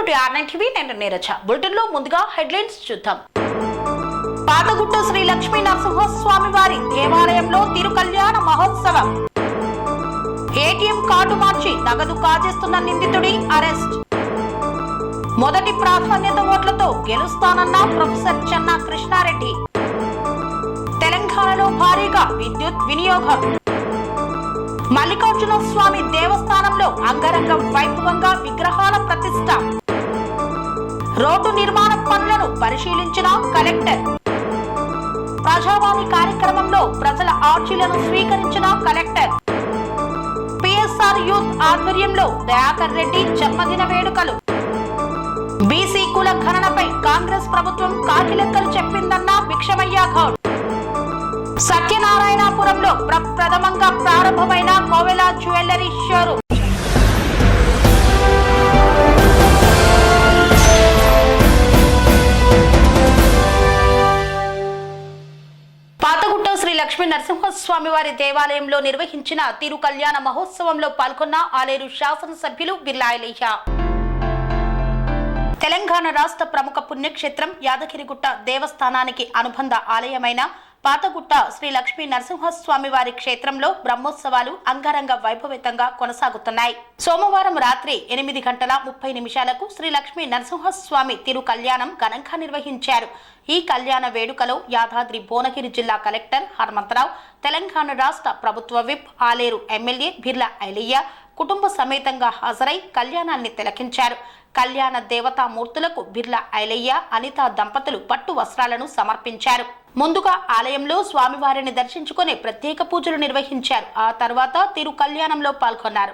To R9 TV. నేను Neeraja. Bulletin లో ముందుగా హెడ్లైన్స్ చూద్దాం. పాతగుట్ట శ్రీ లక్ష్మీ నరసింహస్వామి వారి దేవాలయంలో తిరుకల్యాణ మహోత్సవం. ఏటీఎం కార్డు మార్చి నగదు కాజేస్తున్న నిందితుడి అరెస్ట్. మొదటి ప్రాధాన్యత ఓట్లతో గెలుస్తానన్న ప్రొఫెసర్ చెన్నా కృష్ణారెడ్డి. తెలంగాణలో భారీగా విద్యుత్ వినియోగం. మల్లికార్జున స్వామి దేవస్థానంలో అంగరంగ వైభవంగా విగ్రహాల ప్రతిష్ఠ. రోడ్డు నిర్మాణ పనులను పరిశీలించిన కలెక్టర్. ప్రజావాణి కార్యక్రమంలో ప్రజల ఆర్జీలను స్వీకరించిన కలెక్టర్. పిఎస్ఆర్ యూత్ ఆధ్వర్యంలో దయాకర్ రెడ్డి జన్మదిన వేడుకలు. బీసీ కుల గణనపై కాంగ్రెస్ ప్రభుత్వం కాకిలెక్కలు చెప్పిందన్న భిక్షమయ్య గౌడ్. సత్యనారాయణపురంలో ప్రథమంగా ప్రారంభమైన కోవెల జ్యువెలరీ షోరూమ్. పాతగుట్ట శ్రీ లక్ష్మీ నరసింహస్వామి వారి దేవాలయంలో నిర్వహించిన తిరు కళ్యాణ మహోత్సవంలో పాల్గొన్న ఆలేరు శాసనసభ్యులు బిర్లా ఐలయ్య. తెలంగాణ రాష్ట్ర ప్రముఖ పుణ్యక్షేత్రం యాదగిరిగుట్ట దేవస్థానానికి అనుబంధ ఆలయమైన పాతగుట్ట శ్రీ లక్ష్మీ నరసింహస్వామి వారి క్షేత్రంలో బ్రహ్మోత్సవాలు అంగరంగ వైభవితంగా కొనసాగుతున్నాయి. సోమవారం రాత్రి 8:30 శ్రీ లక్ష్మీ నరసింహస్వామి తిరు కళ్యాణం ఘనంగా నిర్వహించారు. ఈ కళ్యాణ వేడుకలో యాదాద్రి భువనగిరి జిల్లా కలెక్టర్ హనుమంతరావు, తెలంగాణ రాష్ట్ర ప్రభుత్వ విప్ ఆలేరు ఎమ్మెల్యే బిర్లా ఐలయ్య కుటుంబ సమేతంగా హాజరై కళ్యాణాన్ని తిలకించారు. కళ్యాణ దేవతామూర్తులకు బిర్లా ఐలయ్య, అనిత దంపతులు పట్టు వస్త్రాలను సమర్పించారు. ముందుగా ఆలయంలో స్వామివారిని దర్శించుకుని ప్రత్యేక పూజలు నిర్వహించారు. ఆ తర్వాత తిరు కళ్యాణంలో పాల్గొన్నారు.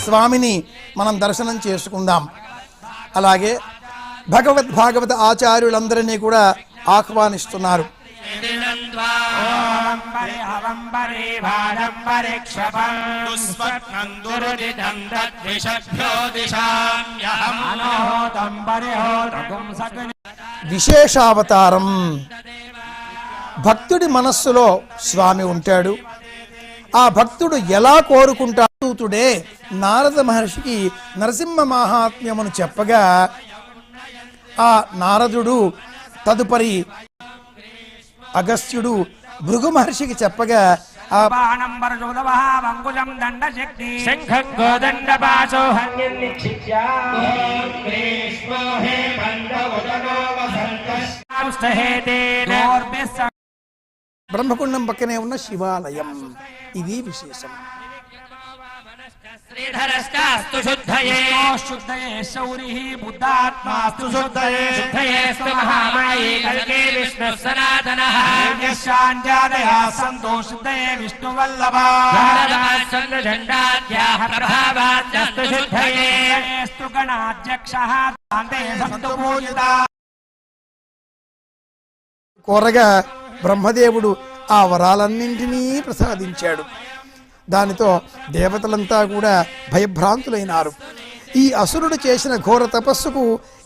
స్వామిని మనం దర్శనం చేసుకుందాం. అలాగే భాగవత ఆచార్యులందరినీ కూడా ఆహ్వానిస్తున్నారు. విశేషావతారం. భక్తుడి మనస్సులో స్వామి ఉంటాడు. ఆ భక్తుడు ఎలా కోరుకుంటాడుతుడే నారద మహర్షికి నరసింహ మహాత్మ్యమును చెప్పగా ఆ నారదుడు తదుపరి అగస్త్యుడు భృగు మహర్షికి చెప్పగా బ్రహ్మకుండం పక్కనే ఉన్న శివాలయం. ఇది విశేషం. శ్రీధరస్కాస్తు శుద్ధయే శుద్ధయే శౌరిః బుద్ధాత్మాస్తు శుద్ధయే శుద్ధయేస్తు మహామాయే కల్కే విష్ణు సనాతనః యశాంజాదయా సంతో శుద్ధయే విష్ణువల్లభా భారతమాసన్న జండాద్యాః ప్రభావాద్యస్తు శుద్ధయే స్తు గణాధ్యక్షః తాంతే సంతు పూజితా. కోరగా బ్రహ్మదేవుడు ఆ వరాలన్నింటినీ ప్రసాదించాడు. దానితో దేవతలంతా కూడా భయభ్రాంతులైనారు. ఈ అసురుడు చేసిన ఘోర తపస్సుకు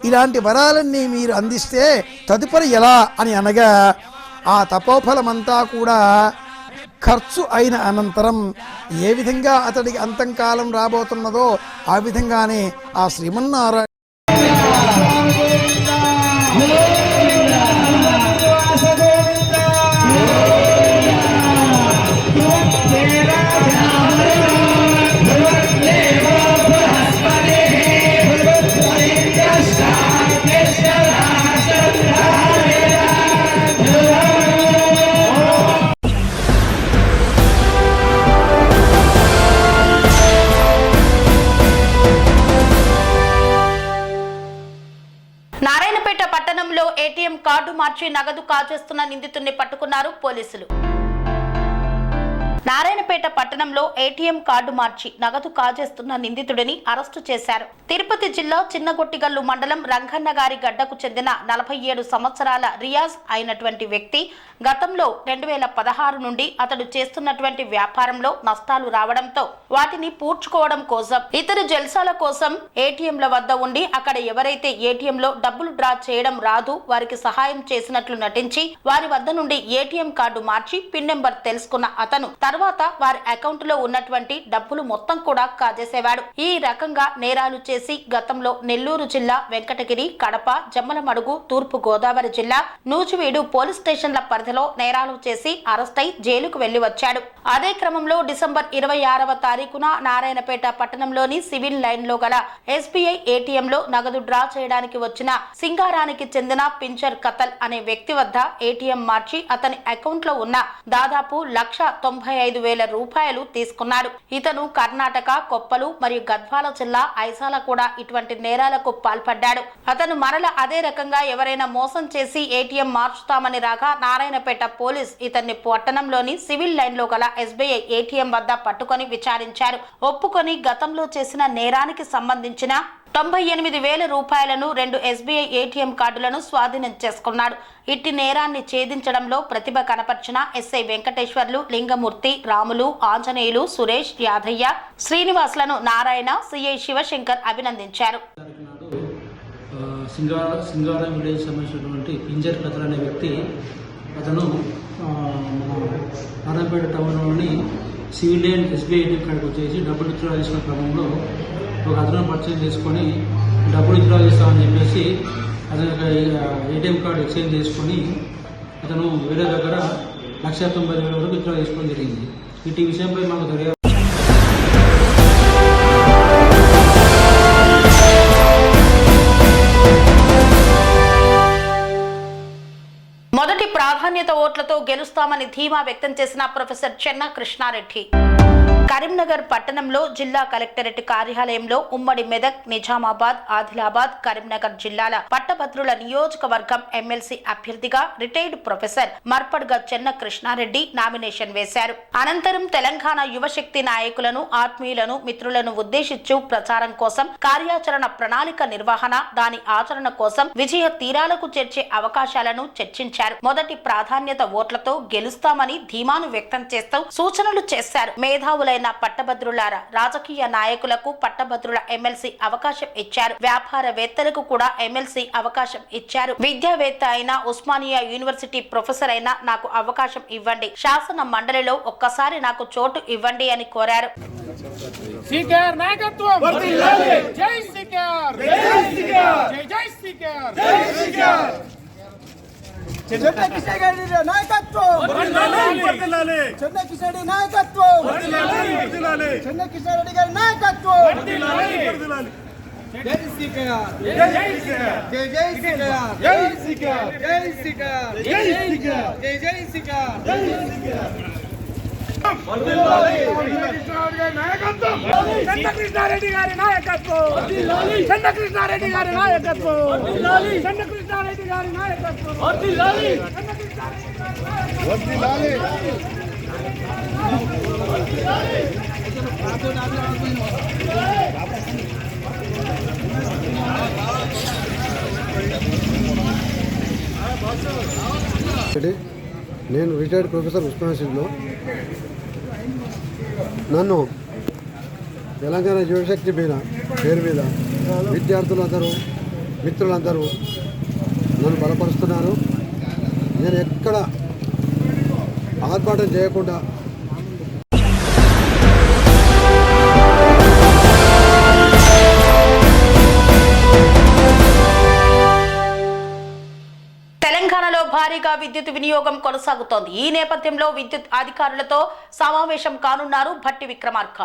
ఇలాంటి వరాలన్నీ మీరు అందిస్తే తదుపరి ఎలా అని అనగా ఆ తపోఫలమంతా కూడా ఖర్చు అయిన అనంతరం ఏ విధంగా అతడికి అంతంకాలం రాబోతున్నదో ఆ విధంగానే ఆ శ్రీమన్నారాయణ నారాయణపేట పట్టణంలో ఏటీఎం కార్డు మార్చి నగదు కాజేస్తున్న నిందితుడిని పట్టుకున్నారు పోలీసులు. నారాయణపేట పట్టణంలో ఏటీఎం కార్డు మార్చి నగదు కాజేస్తున్న నిందితుడిని అరెస్టు చేశారు. తిరుపతి జిల్లా చిన్నగొట్టిగల్లు మండలం రంగన్న గారి గడ్డకు చెందిన 47 సంవత్సరాల రియాజ్ అయినటువంటి వ్యక్తి గతంలో 2016 నుండి అతడు చేస్తున్నటువంటి వ్యాపారంలో నష్టాలు రావడంతో వాటిని పూడ్చుకోవడం కోసం ఇతర జల్సాల కోసం ఏటీఎంల వద్ద ఉండి అక్కడ ఎవరైతే ఏటీఎంలో డబ్బులు డ్రా చేయడం రాదు వారికి సహాయం చేసినట్లు నటించి వారి వద్ద నుండి ఏటీఎం కార్డు మార్చి పిన్ నెంబర్ తెలుసుకున్న అతను తర్వాత వారి అకౌంట్ లో ఉన్నటువంటి డబ్బులు మొత్తం కూడా కాజేసేవాడు. ఈ రకంగా నేరాలు చేసి గతంలో నెల్లూరు జిల్లా వెంకటగిరి, కడప, జమ్మలమడుగు, తూర్పు గోదావరి జిల్లా నూజివీడు పోలీస్ స్టేషన్ల పరిధిలో నేరాలు చేసి అరెస్ట్ అయి జైలుకు వెళ్లి వచ్చాడు. అదే క్రమంలో డిసెంబర్ 26వ తారీఖున నారాయణపేట పట్టణంలోని సివిల్ లైన్ లో గల ఎస్బీఐ ఏటీఎం లో నగదు డ్రా చేయడానికి వచ్చిన సింగారానికి చెందిన పించర్ కతల్ అనే వ్యక్తి వద్ద ఏటీఎం మార్చి అతని అకౌంట్ లో ఉన్న దాదాపు 1,95,000 రూపాయలు తీసుకున్నాడు. ఇతను కర్ణాటక, కొప్పలు మరియు గద్వాల జిల్లా ఐసాల కూడా ఇటువంటి నేరాలకు పాల్పడ్డాడు. అతను మరల అదే రకంగా ఎవరైనా మోసం చేసి ఏటీఎం మార్చుతామని రాగా నారాయణపేట పోలీస్ ఇతన్ని పట్టణంలోని సివిల్ లైన్ లో గల ఎస్బీఐ ఏటీఎం వద్ద పట్టుకొని విచారించారు. ఒప్పుకొని గతంలో చేసిన నేరానికి సంబంధించిన 98,000 రూపాయలను 2 ఎస్బీఐ ఏటీఎం కార్డులను స్వాధీనం చేసుకున్నాడు. ఇట్టి నేరాన్ని ఛేదించడంలో ప్రతిభ కనపర్చిన ఎస్ఐ వెంకటేశ్వర్లు, లింగమూర్తి, రాములు, ఆంజనేయులు, సురేష్, యాదయ్య, శ్రీనివాసులను నారాయణ, సిఐ శివశంకర్ అభినందించారు. సింగారం విలేజ్ సంబంధించినటువంటి పింజర్ కథలు అనే వ్యక్తి అతను నారాయణపేట టౌన్లోని సివిల్ లైన్ ఎస్బీఐ ఏటీఎం కార్డుకు వచ్చేసి డబ్బులు విత్డ్రా చేసుకునే క్రమంలో ఒక అతను పరిచయం చేసుకొని డబ్బులు విత్డ్రా చేస్తామని చెప్పేసి అతను ఏటీఎం కార్డు ఎక్స్చేంజ్ చేసుకొని అతను వేరే దగ్గర 1,90,000 వరకు విత్డ్రా చేసుకోవడం జరిగింది. ఇటు విషయంపై మాకు దర్యాప్తు మొదటి ప్రాధాన్యత ఓట్లతో గెలుస్తామని ధీమా వ్యక్తం చేసిన ప్రొఫెసర్ చెన్నా కృష్ణారెడ్డి కరీంనగర్ పట్టణంలో జిల్లా కలెక్టరేట్ కార్యాలయంలో ఉమ్మడి మెదక్, నిజామాబాద్, ఆదిలాబాద్, కరీంనగర్ జిల్లాల పట్టభద్రుల నియోజకవర్గం ఎమ్మెల్సీ అభ్యర్థిగా రిటైర్డ్ ప్రొఫెసర్ మర్పడ్గా చెన్న కృష్ణారెడ్డి నామినేషన్ వేశారు. అనంతరం తెలంగాణ యువశక్తి నాయకులను, ఆత్మీయులను, మిత్రులను ఉద్దేశించు ప్రచారం కోసం కార్యాచరణ ప్రణాళిక నిర్వహణ, దాని ఆచరణ కోసం విజయ తీరాలకు చేర్చే అవకాశాలను చర్చించారు. మొదటి ప్రాధాన్యత ఓట్లతో గెలుస్తామని ధీమాను వ్యక్తం చేస్తూ సూచనలు చేశారు. మేధావులైన పట్టభద్రులారా, రాజకీయ నాయకులకు పట్టభద్రుల ఎమ్మెల్సీ అవకాశం ఇచ్చారు. వ్యాపారవేత్తలకు కూడా ఎమ్మెల్సీ అవకాశం ఇచ్చారు. విద్యావేత్త అయిన, ఉస్మానియా యూనివర్సిటీ ప్రొఫెసర్ అయినా నాకు అవకాశం ఇవ్వండి. శాసన మండలిలో ఒక్కసారి నాకు చోటు ఇవ్వండి అని కోరారు. చెన్న కిషన్ రెడ్డి నాయకత్వం వర్ధిల్లాలి. చెన్న కిషన్ రెడ్డి నాయకత్వం వర్ధిల్లాలి. చెన్న కిషన్ రెడ్డి గారి నాయకత్వం వర్ధిల్లాలి. జై శ్రీకార్, జై శ్రీకార్, జై జై శ్రీకార్, జై శ్రీకార్, జై శ్రీకార్, జై శ్రీకార్, జై జై శ్రీకార్, జై శ్రీకార్. వర్ధిల్లాలి. కృష్ణారెడ్డి గారి నాయకత్వం, చెన్న కృష్ణారెడ్డి గారి నాయకత్వం వర్ధిల్లాలి. చెన్న కృష్ణారెడ్డి గారి నాయకత్వం వర్ధిల్లాలి. చెన్న కృష్ణారెడ్డి గారి నాయకత్వం వర్ధిల్లాలి. చెన్న కృష్ణారెడ్డి గారి వర్ధిల్లాలి. నేను రిటైర్డ్ ప్రొఫెసర్ ఉస్మానియాలో నన్ను తెలంగాణ యువశక్తి పేరు మీద విద్యార్థులందరూ, మిత్రులందరూ నన్ను బలపరుస్తున్నారు. నేను ఎక్కడ ఆర్భాటం చేయకుండా తెలంగాణలో భారీగా విద్యుత్ వినియోగం కొనసాగుతోంది. ఈ నేపథ్యంలో విద్యుత్ అధికారులతో సమావేశం కానున్నారు భట్టి విక్రమార్క.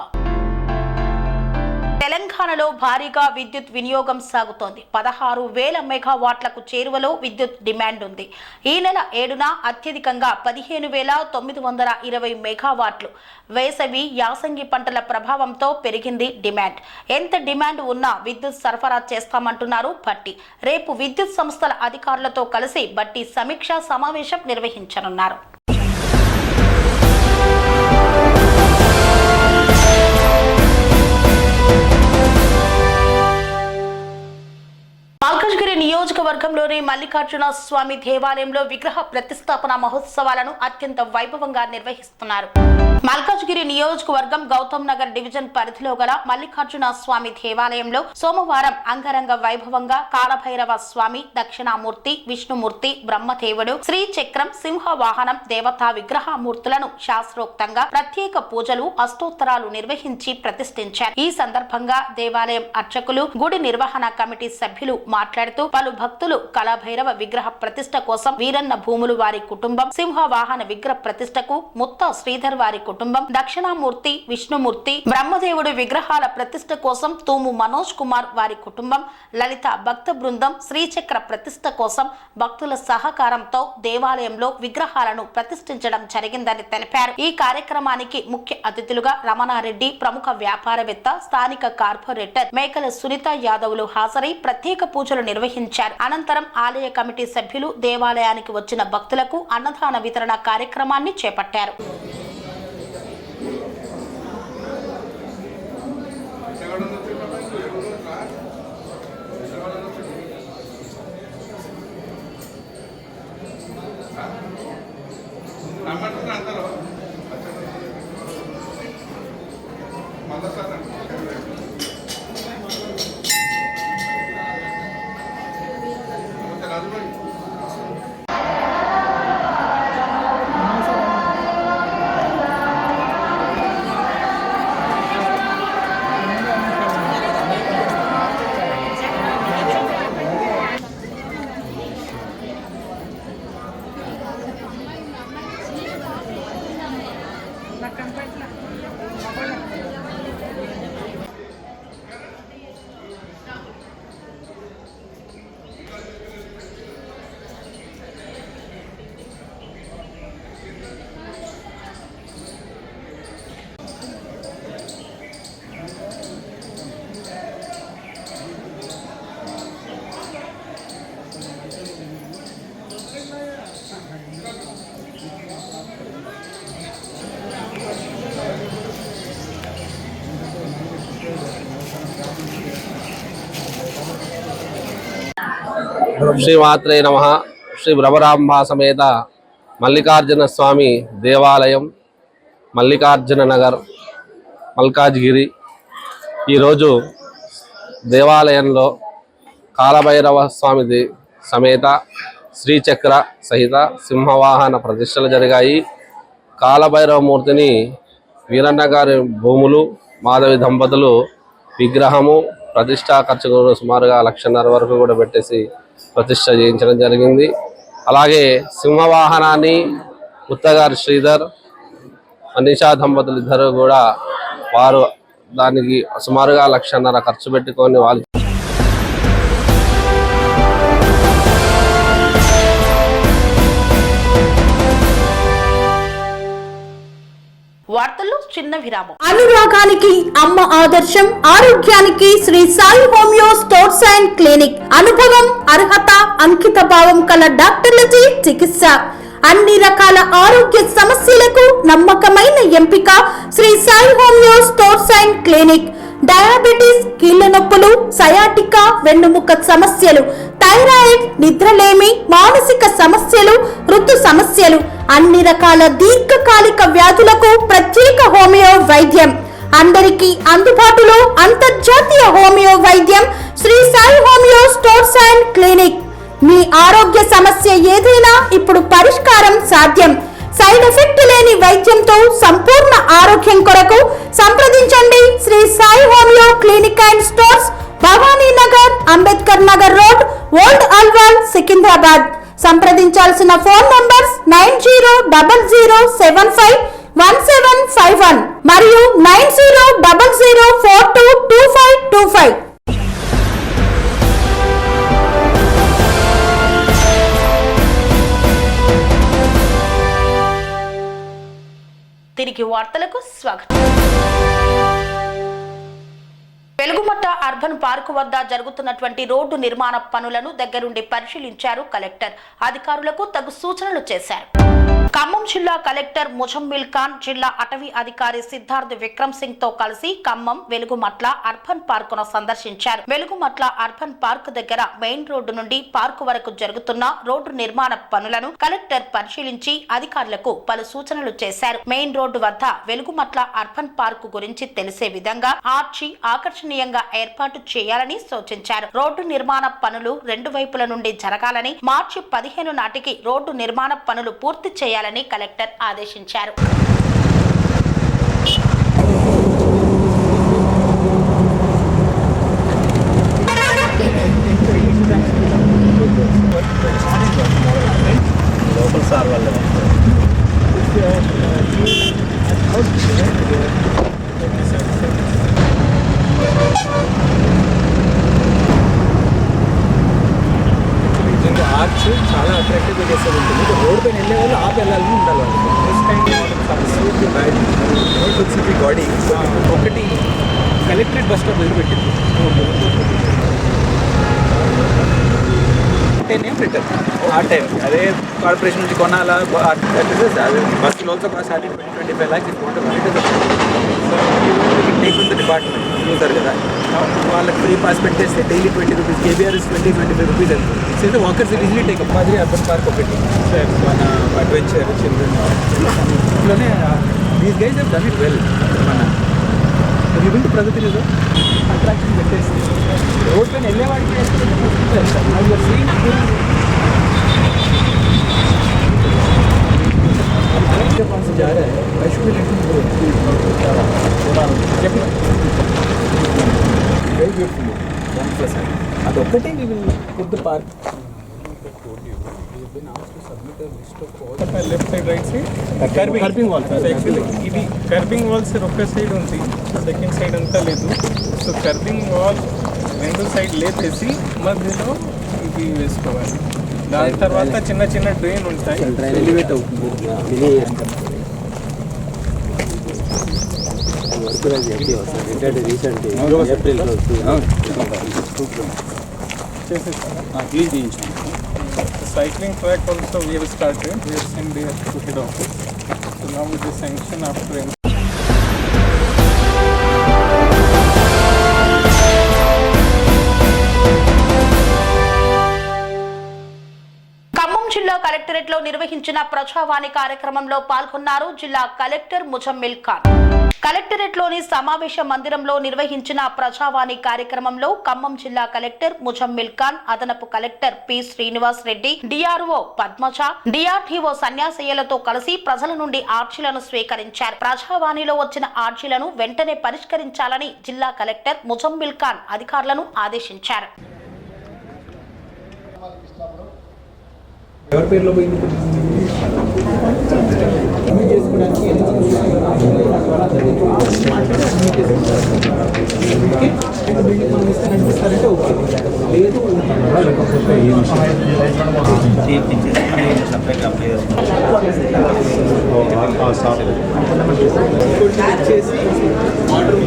తెలంగాణలో భారీగా విద్యుత్ వినియోగం సాగుతోంది. 16,000 మెగావాట్లకు చేరువలో విద్యుత్ డిమాండ్ ఉంది. ఈ నెల 7న అత్యధికంగా 15,920 మెగావాట్లు. వేసవి, యాసంగి పంటల ప్రభావంతో పెరిగింది డిమాండ్. ఎంత డిమాండ్ ఉన్నా విద్యుత్ సరఫరా చేస్తామంటున్నారు భట్టి. రేపు విద్యుత్ సంస్థల అధికారులతో కలిసి భట్టి సమీక్షా సమావేశం నిర్వహించనున్నారు. నియోజకవర్గంలోని మల్లికార్జున స్వామి దేవాలయంలో విగ్రహ ప్రతిష్టాపన మహోత్సవాలను అత్యంత వైభవంగా నిర్వహిస్తున్నారు. మల్కాజ్గిరి నియోజకవర్గం గౌతమ్ నగర్ డివిజన్ పరిధిలో గల మల్లికార్జున స్వామి దేవాలయంలో సోమవారం అంగరంగ వైభవంగా కాలభైరవ స్వామి, దక్షిణామూర్తి, విష్ణుమూర్తి, బ్రహ్మదేవుడు, శ్రీచక్రం, సింహ వాహనం దేవతా విగ్రహమూర్తులను శాస్త్రోక్తంగా ప్రత్యేక పూజలు, అష్టోత్తరాలు నిర్వహించి ప్రతిష్ఠించారు. ఈ సందర్భంగా దేవాలయం అర్చకులు, గుడి నిర్వహణ కమిటీ సభ్యులు మాట్లాడుతూ పలు భక్తులు కాలభైరవ విగ్రహ ప్రతిష్ఠ కోసం వీరన్న భూములు వారి కుటుంబం, సింహ వాహన విగ్రహ ప్రతిష్ఠకు ముత్త శ్రీధర్ వారి కుటుంబం, దక్షిణామూర్తి, విష్ణుమూర్తి, బ్రహ్మదేవుడు విగ్రహాల ప్రతిష్ఠ కోసం తూము మనోజ్ కుమార్ వారి కుటుంబం, లలిత భక్త బృందం శ్రీచక్ర ప్రతిష్ఠ కోసం భక్తుల సహకారంతో దేవాలయంలో విగ్రహాలను ప్రతిష్ఠించడం జరిగిందని తెలిపారు. ఈ కార్యక్రమానికి ముఖ్య అతిథులుగా రమణారెడ్డి, ప్రముఖ వ్యాపారవేత్త, స్థానిక కార్పొరేటర్ మేకల సునీత యాదవ్లు హాజరై ప్రత్యేక పూజలు నిర్వహించారు. అనంతరం ఆలయ కమిటీ సభ్యులు దేవాలయానికి వచ్చిన భక్తులకు అన్నదాన వితరణ కార్యక్రమాన్ని చేపట్టారు. శ్రీమాత్రే నమః. శ్రీ భ్రమరాంబా సమేత మల్లికార్జున స్వామి దేవాలయం, మల్లికార్జున నగర్, మల్కాజ్గిరి. ఈరోజు దేవాలయంలో కాలభైరవ స్వామి సమేత శ్రీచక్ర సహిత సింహవాహన ప్రతిష్టలు జరిగాయి. కాలభైరవ మూర్తిని వీరన్న గారి భూములు, మాధవి దంపతులు విగ్రహము ప్రతిష్టా ఖర్చు సుమారుగా 1,50,000 వరకు కూడా పెట్టేసి ప్రతిష్ట చేయించడం జరిగింది. అలాగే సింహవాహనాన్ని ముత్తగారి శ్రీధర్, అనిషా దంపతులు ఇద్దరు కూడా వారు దానికి సుమారుగా 1,50,000 ఖర్చు పెట్టుకొని వాళ్ళు వార్తల్లో చిన్న విరామం. అనురాగానికి అమ్మ ఆదర్శం, ఆరోగ్యానికి Shri Sai homeo stores and clinic. అనుభవం, అర్హత, అంకిత భావం కల డాక్టర్లచే చికిత్స. అన్ని రకాల ఆరోగ్య సమస్యలకు నమ్మకమైన ఎంపిక Shri Sai homeo stores and clinic. Diabetes, కీళ్ల నొప్పులు, సయాటికా, వెన్నుముక సమస్యలు, థైరాయిడ్, నిద్రలేమి, మానసిక సమస్యలు, ఋతు సమస్యలు, అన్ని రకాల దీర్ఘకాలిక వ్యాధులకు ప్రత్యేక హోమియో వైద్యం. అందరికీ అందుబాటులో అంతర్జాతీయ హోమియో వైద్యం Shri Sai homeo stores and clinic. మీ ఆరోగ్య సమస్య ఏదైనా ఇప్పుడు పరిష్కారం సాధ్యం. సైడ్ ఎఫెక్ట్ లేని వైద్యంతో సంపూర్ణ ఆరోగ్యం కొరకు సంప్రదించండి Shri Sai homeo clinic and stores, Bhavani Nagar, Ambedkar Nagar road, old Alwal, Secunderabad. సంప్రదించాల్సిన ఫోన్ నంబర్స్ 9000751751 మరియు 9000422525. తిరిగి వార్తలకు స్వాగతం. వెలుగు వెలుగుమట్ట అర్బన్ పార్కు వద్ద జరుగుతున్నటువంటి రోడ్డు నిర్మాణ పనులను దగ్గరుండి పరిశీలించారు కలెక్టర్. అధికారులకు తగు సూచనలు చేశారు. ఖమ్మం జిల్లా కలెక్టర్ ముజమ్మిల్ ఖాన్ జిల్లా అటవీ అధికారి సిద్ధార్థ్ విక్రమ్ సింగ్ తో కలిసి ఖమ్మం వెలుగుమట్ల అర్బన్ పార్కును సందర్శించారు. వెలుగుమట్ల అర్బన్ పార్క్ దగ్గర మెయిన్ రోడ్డు నుండి పార్కు వరకు జరుగుతున్న రోడ్డు నిర్మాణ పనులను కలెక్టర్ పరిశీలించి అధికారులకు పలు సూచనలు చేశారు. మెయిన్ రోడ్డు వద్ద వెలుగుమట్ల అర్బన్ పార్కు గురించి తెలిసే విధంగా ఆర్చి ఆకర్షణీయంగా ఏర్పాటు చేయాలని సూచించారు. రోడ్డు నిర్మాణ పనులు రెండు వైపుల నుండి జరగాలని, మార్చి 15 నాటికి రోడ్డు నిర్మాణ పనులు పూర్తి చేయాలని కలెక్టర్ ఆదేశించారు. ఆర్చ్ చాలా అట్రాక్టివ్గా చేస్తూ ఉంటుంది. రోడ్ పైన వెళ్ళే వాళ్ళు ఆపి వెళ్ళాలని ఉండాలి. సిటీ బాడీ ఒకటి కలెక్టరేట్ బస్ స్టాప్ వదిలిపెట్టింది. నేమ్ రిటర్న్ ఆ టైం అదే కార్పొరేషన్ నుంచి కొనాలా బస్సులు also cost 25 lakhs take from the department చూస్తారు కదా, వాళ్ళకి ఫ్రీ పాస్ పెట్టేస్తే daily 20 rupees, KBR is 20-25 rupees వెళ్తుంది. అయితే వాకర్స్ ఈజీలీ టేక్ అప్. మాదిరి అర్బన్ పార్క్ ఒకటి మన అడ్వెంచర్ చిల్డ్రన్ ఇంట్లోనే these guys have done it well. మన లివింగ్ ప్రగతి లేదు అట్రాక్షన్ పెట్టేసి రోడ్ పైన వెళ్ళేవాడికి जा रहा है very beautiful 1+ అదొక్కటే we will put the park. Left side right side curbing walls actually ఇది కర్బింగ్ వాల్స్ ఒక సైడ్ ఉంది, సెకండ్ సైడ్ అంతా లేదు. సో కర్బింగ్ వాల్ రెండు సైడ్ లేపేసి మధ్యలో ఇది వేసుకోవాలి. దాని తర్వాత చిన్న చిన్న డ్రైన్ ఉంటాయి, ఎలివేట్ అవుతుంది. cycling track also we have started. We have sent there to head office. So now with the sanction after జిల్లా కలెక్టరేట్ లో నిర్వహించిన ప్రజావాణి కార్యక్రమంలో పాల్గొన్నారు జిల్లా కలెక్టర్ ముజమ్మిల్ ఖాన్. కలెక్టరేట్ లోని సమావేశ మందిరంలో నిర్వహించిన ప్రజావాణి కార్యక్రమంలో ఖమ్మం జిల్లా కలెక్టర్ ముజమ్మిల్ ఖాన్, అదనపు collector P Srinivas Reddy, DRO Padmaja, DRTO సన్యాసయ్యలతో కలిసి ప్రజల నుండి ఆర్జీలను స్వీకరించారు. ప్రజావాణిలో వచ్చిన ఆర్జీలను వెంటనే పరిష్కరించాలని జిల్లా కలెక్టర్ ముజమ్మిల్ ఖాన్ అధికారులను ఆదేశించారు. ఎవరి పేరులో పోయింది చేసుకోవడానికి బిల్డింగ్ మనం ఇస్తారంటే ఓకే, లేదు చేసి ఆర్డర్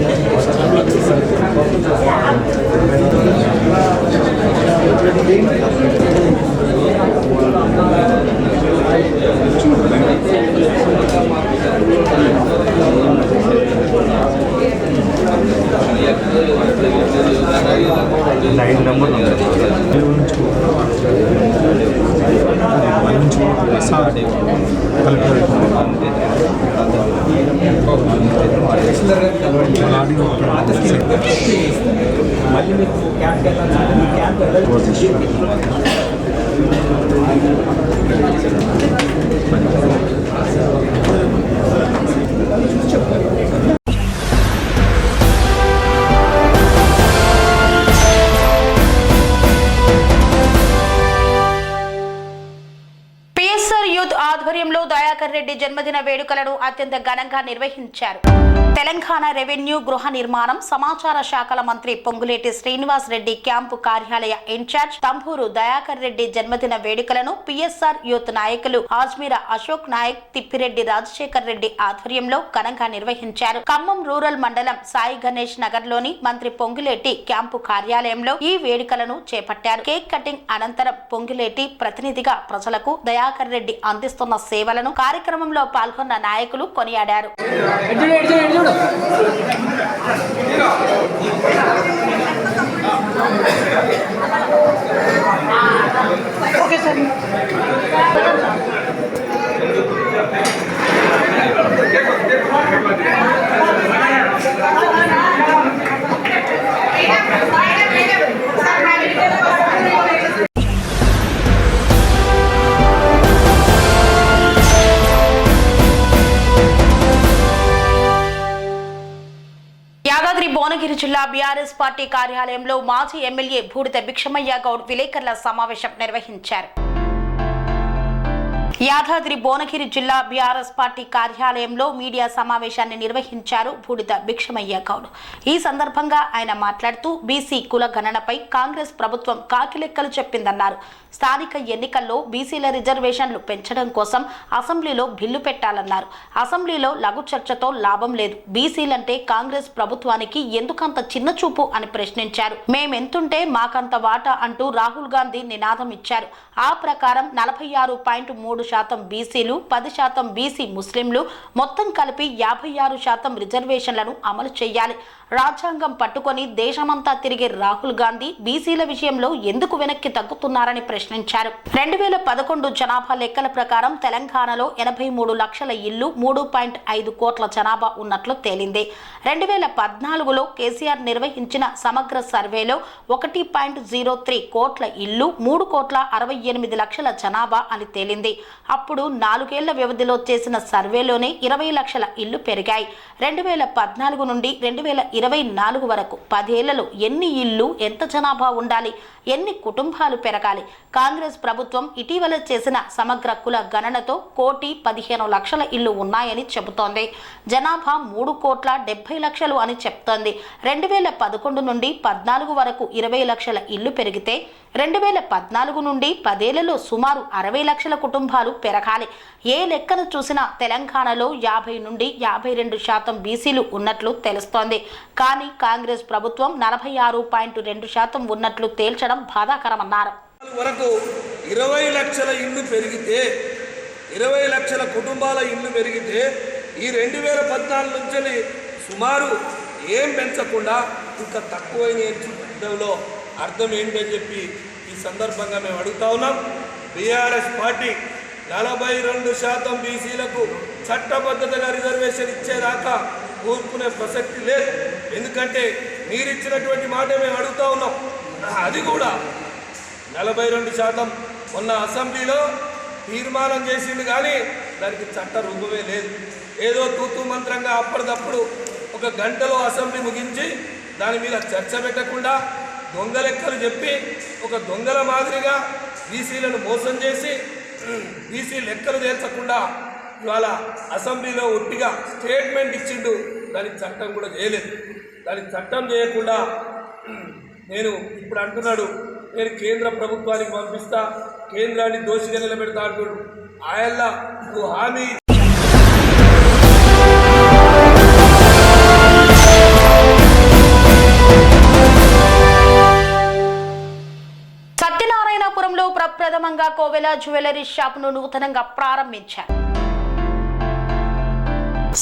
లైన్ నెంబర్ మళ్ళీ మీకు క్యాంప్ ఆధ్వర్యంలో దయాకర్ దయాకర్ రెడ్డి జన్మదిన వేడుకలను అత్యంత ఘనంగా నిర్వహించారు. తెలంగాణ రెవెన్యూ, గృహ నిర్మాణం, సమాచార శాఖల మంత్రి పొంగులేటి శ్రీనివాస్ రెడ్డి క్యాంపు కార్యాలయ ఇన్ఛార్జ్ తంబూరు దయాకర్ రెడ్డి జన్మదిన వేడుకలను పిఎస్ఆర్ యూత్ నాయకులు ఆజ్మీరా అశోక్ నాయక్, తిప్పిరెడ్డి రాజశేఖర్ రెడ్డి ఆధ్వర్యంలో ఘనంగా నిర్వహించారు. ఖమ్మం రూరల్ మండలం సాయి గణేష్ నగర్ లోని మంత్రి పొంగులేటి క్యాంపు కార్యాలయంలో ఈ వేడుకలను చేపట్టారు. కేక్ కటింగ్ అనంతరం పొంగులేటి ప్రతినిధిగా ప్రజలకు దయాకర్ రెడ్డి అందిస్తున్న సేవలను కార్యక్రమంలో పాల్గొన్న నాయకులు కొనియాడారు. యాదాద్రి భువనగిరి జిల్లా బీఆర్ఎస్ పార్టీ కార్యాలయంలో మాజీ ఎమ్మెల్యే బూడిద భిక్షమయ్య గౌడ్ విలేకరుల సమావేశం నిర్వహించారు. యాదాద్రి భువనగిరి జిల్లా బీఆర్ఎస్ పార్టీ కార్యాలయంలో మీడియా సమావేశాన్ని నిర్వహించారు బూడిద భిక్షమయ్య గౌడ్. ఈ సందర్భంగా ఆయన మాట్లాడుతూ బీసీ కుల గణనపై కాంగ్రెస్ ప్రభుత్వం కాకిలెక్కలు చెప్పిందన్నారు. స్థానిక ఎన్నికల్లో బీసీల రిజర్వేషన్లు పెంచడం కోసం అసెంబ్లీలో బిల్లు పెట్టాలన్నారు. అసెంబ్లీలో లఘు చర్చతో లాభం లేదు. బీసీలంటే కాంగ్రెస్ ప్రభుత్వానికి ఎందుకంత చిన్న చూపు అని ప్రశ్నించారు. మేమెంతుంటే మాకంత వాటా అంటూ రాహుల్ గాంధీ నినాదం ఇచ్చారు. ఆ ప్రకారం 46.3% బీసీలు, 10% బీసీ ముస్లింలు, మొత్తం కలిపి 56% రిజర్వేషన్లను అమలు చేయాలి. రాజ్యాంగం పట్టుకొని దేశమంతా తిరిగే రాహుల్ గాంధీ బీసీల విషయంలో ఎందుకు వెనక్కి తగ్గుతున్నారని ప్రశ్నించారు. 2011 జనాభా లెక్కల ప్రకారం తెలంగాణలో 83 లక్షల ఇళ్లు, 3.5 కోట్ల జనాభా ఉన్నట్లు తేలింది. 2014లో కేసీఆర్ నిర్వహించిన సమగ్ర సర్వేలో 1.03 కోట్ల ఇళ్లు, 3.68 లక్షల జనాభా అని తేలింది. అప్పుడు 4 ఏళ్ల వ్యవధిలో చేసిన సర్వేలోనే 20 లక్షల ఇళ్లు పెరిగాయి. 2014 నుండి 2024 వరకు 10 ఏళ్లలో ఎన్ని ఇళ్లు, ఎంత జనాభా ఉండాలి, ఎన్ని కుటుంబాలు పెరగాలి? కాంగ్రెస్ ప్రభుత్వం ఇటీవల చేసిన సమగ్ర కుల గణనతో 1,15,00,000 ఇళ్లు ఉన్నాయని చెబుతోంది. జనాభా 3,70,00,000 అని చెప్తోంది. 2011 నుండి 14 వరకు 20 లక్షల ఇళ్లు పెరిగితే 2014 నుండి 10 ఏళ్లలో సుమారు 60 లక్షల కుటుంబాలు పెరగాలి. ఏ లెక్కను చూసినా తెలంగాణలో 50 నుండి 52% బీసీలు ఉన్నట్లు తెలుస్తోంది. కానీ కాంగ్రెస్ ప్రభుత్వం 46.2% ఉన్నట్లు తేల్చడం బాధాకరమన్నారు. వరకు 20 లక్షల ఇళ్లు పెరిగితే, 20 లక్షల కుటుంబాల ఇళ్లు పెరిగితే ఈ 2014 నుంచి సుమారు ఏం పెంచకుండా ఇంకా తక్కువైనలో అర్థం ఏంటని చెప్పి ఈ సందర్భంగా మేము అడుగుతా ఉన్నాం. బీఆర్ఎస్ పార్టీ 42% బీసీలకు చట్టబద్ధతగా రిజర్వేషన్ ఇచ్చేదాకా ఊరుకునే ప్రసక్తి లేదు. ఎందుకంటే మీరు ఇచ్చినటువంటి మాట మేము అడుగుతా ఉన్నాం. అది కూడా 42% మొన్న అసెంబ్లీలో తీర్మానం చేసింది, కానీ దానికి చట్ట రూపమే లేదు. ఏదో తూతూ మంత్రంగా అప్పటిదప్పుడు 1 గంటలో అసెంబ్లీ ముగించి దాని మీద చర్చ పెట్టకుండా దొంగ లెక్కలు చెప్పి ఒక దొంగల మాదిరిగా బీసీలను మోసం చేసి బీసీ లెక్కలు తేల్చకుండా ఇవాళ అసెంబ్లీలో ఒట్టిగా స్టేట్మెంట్ ఇచ్చిండు. దానికి చట్టం కూడా చేయలేదు. దానికి చట్టం చేయకుండా నేను ఇప్పుడు అంటున్నాడు, నేను కేంద్ర ప్రభుత్వానికి పంపిస్తా, కేంద్రాన్ని దోషిగా నిలబెడతా అంటున్నాడు. ఆయల్లా నువ్వు హామీ సత్యనారాయణపురంలో ప్రప్రథమంగా కోవెల జ్యువెలరీ షాపును నూతనంగా ప్రారంభించారు.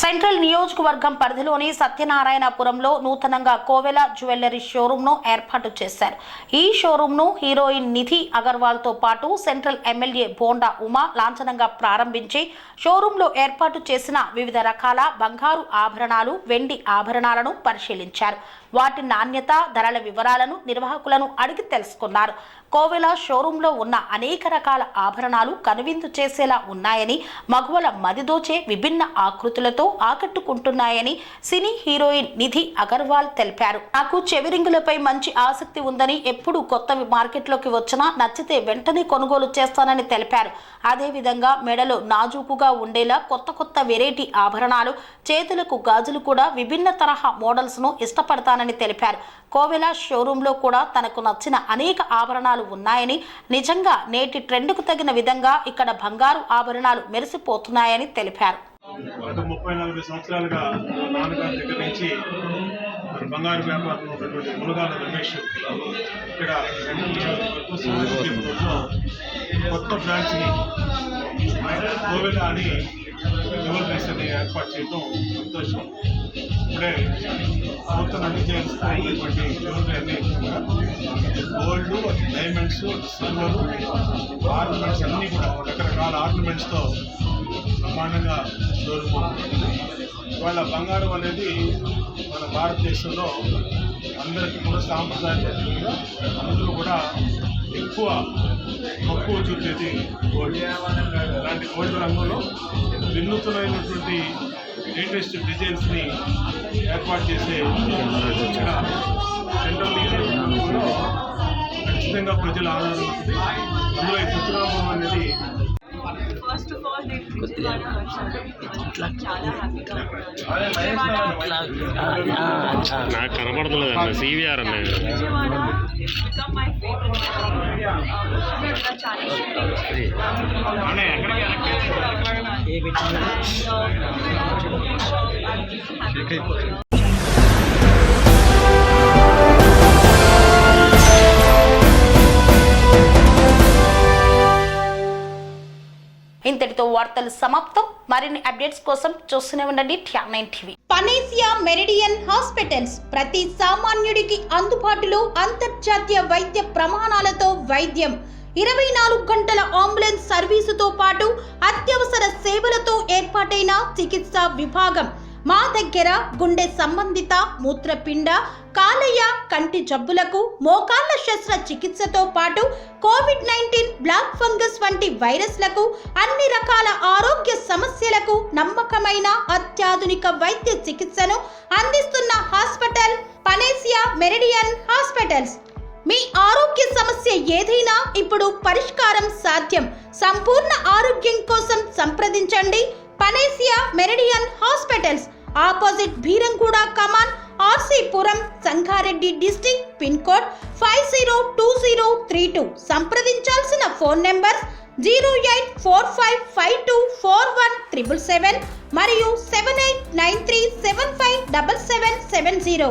సెంట్రల్ నియోజకవర్గం పరిధిలోని సత్యనారాయణపురంలో నూతనంగా కోవెల జ్యువెలరీ షోరూంను ఏర్పాటు చేశారు. ఈ షోరూంను హీరోయిన్ నిధి అగర్వాల్తో పాటు సెంట్రల్ ఎమ్మెల్యే బోండా ఉమా లాంఛనంగా ప్రారంభించి షోరూంలో ఏర్పాటు చేసిన వివిధ రకాల బంగారు ఆభరణాలు, వెండి ఆభరణాలను పరిశీలించారు. వాటి నాణ్యత, ధరల వివరాలను నిర్వాహకులను అడిగి తెలుసుకున్నారు. కోవెల షోరూంలో ఉన్న అనేక రకాల ఆభరణాలు కనువిందు చేసేలా ఉన్నాయని, మగువల మదిదోచే విభిన్న ఆకృతులతో ఆకట్టుకుంటున్నాయని సినీ హీరోయిన్ నిధి అగర్వాల్ తెలిపారు. నాకు చెవిరింగులపై మంచి ఆసక్తి ఉందని, ఎప్పుడు కొత్తవి మార్కెట్లోకి వచ్చినా నచ్చితే వెంటనే కొనుగోలు చేస్తానని తెలిపారు. అదేవిధంగా మెడలో నాజూకుగా ఉండేలా కొత్త వెరైటీ ఆభరణాలు, చేతులకు గాజులు కూడా విభిన్న తరహా మోడల్స్ ను ఇష్టపడతానని తెలిపారు. కోవెల షోరూంలో కూడా తనకు నచ్చిన అనేక ఆభరణాలు ఉన్నాయని, నిజంగా నేటి ట్రెండ్కు తగిన విధంగా ఇక్కడ బంగారు ఆభరణాలు మెరిసిపోతున్నాయని తెలిపారు. గత 34 సంవత్సరాలుగా నాన్నగారి దగ్గర నుంచి బంగారు వ్యాపారంలో ఉన్నటువంటి మునగాల రమేష్ ఇక్కడ కొత్త బ్రాంచ్ని కోవెల అని జ్యువెలరీస్ని ఏర్పాటు చేయడం సంతోషం. ఇప్పుడే మొత్తం అన్ని చేస్తున్నటువంటి జ్యువెలరీ అన్ని గోల్డ్, డైమండ్స్, సిల్వర్ ఆర్నమెంట్స్ అన్నీ కూడా రకరకాల ఆర్నమెంట్స్తో బ్రహ్మాండంగా షోరూమ్. ఇవాళ బంగారం అనేది మన భారతదేశంలో అందరికీ కూడా సాంప్రదాయంగా అందరూ కూడా ఎక్కువ మక్కువ చూపేది గోల్డ్. అలాంటి గోల్డ్ రంగంలో వినూత్నమైనటువంటి లేటెస్ట్ డిజైన్స్ని ఏర్పాటు చేసే ఇక్కడ సెంట్రల్ నియోజకవర్గంలో ఖచ్చితంగా ప్రజల ఆదరణ ఉంటుంది. అందులో ఈ సత్యనారాయణ అనేది ఫస్ట్ ఆఫ్ ఆల్ నేను విజయవాడ వచ్చాను, చాలా హ్యాపీగా నాకు కనబడుతుంది సివిఆర్ అనేది విజయవాడ బికమ్ మై ఫేవరెట్. చాలా షూటింగ్ ఇంతటితో వార్తలు సమాప్తం. మరిన్ని అప్డేట్స్ కోసం చూస్తూనే ఉండండి TR9 TV. Panacea meridian hospitals ప్రతి సామాన్యుడికి అందుబాటులో అంతర్జాతీయ వైద్య ప్రమాణాలతో వైద్యం, 24 గంటల అంబులెన్స్ సర్వీసుతో పాటు అత్యవసర సేవలతో ఏర్పాటైన చికిత్సా విభాగం. మా దగ్గర గుండె సంబంధిత, మూత్రపిండ, కాలేయ, కంటి జబ్బులకు, మోకాళ్ల శస్త్ర చికిత్సతో పాటు కోవిడ్-19, బ్లాక్ ఫంగస్ వంటి వైరస్లకు, అన్ని రకాల ఆరోగ్య సమస్యలకు నమ్మకమైన అత్యాధునిక వైద్య చికిత్సను అందిస్తున్న హాస్పిటల్ పనేసియా మెరిడియన్ హాస్పిటల్స్. మీ ఆరోగ్య సమస్య ఏదైనా ఇప్పుడు పరిష్కారం సాధ్యం. సంపూర్ణ ఆరోగ్యం కోసం సంప్రదించండి panacea meridian hospitals. Opposite Bheeramguda Kaman, RC Puram, Sangareddy district. Pin code 502032. సంప్రదించాల్సిన ఫోన్ నెంబర్ 0845524177 మరియు 7893757770.